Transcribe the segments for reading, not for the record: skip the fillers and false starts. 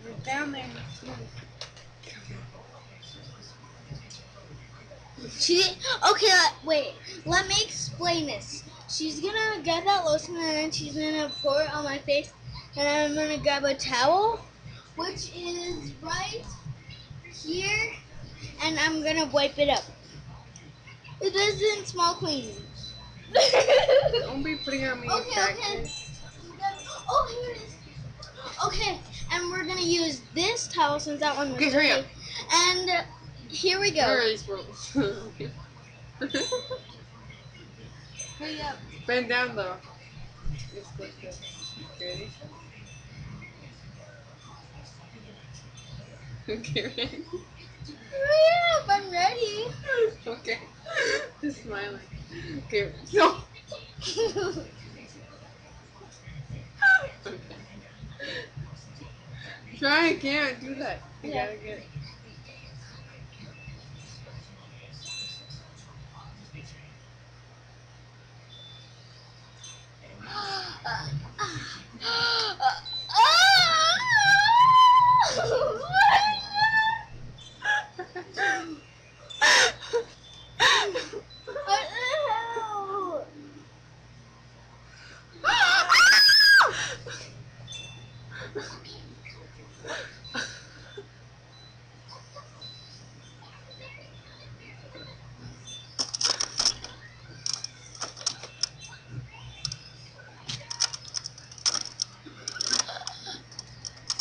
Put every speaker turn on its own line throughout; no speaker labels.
You're down there.
Okay, wait. Let me explain this. She's gonna get that lotion and then she's gonna pour it on my face, and I'm gonna grab a towel, which is right here, and I'm gonna wipe it up. It doesn't smell clean.
Don't be putting on me
Okay. Oh, here it is. Okay, and we're gonna use this towel since that one was
Okay, hurry up.
And here we go.
Hurry up. Bend down though. Just like this. Ready? Okay, ready?
Hurry up, I'm ready.
Okay. Just smiling. Okay. No. Okay. Try again. Do that. You gotta get it.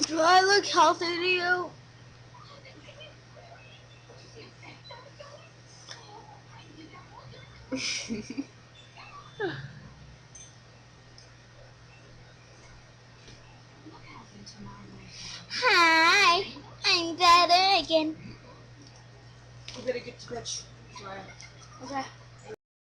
Do I look healthy to you? Hi, I'm better again.
You better get to scratch.
Okay.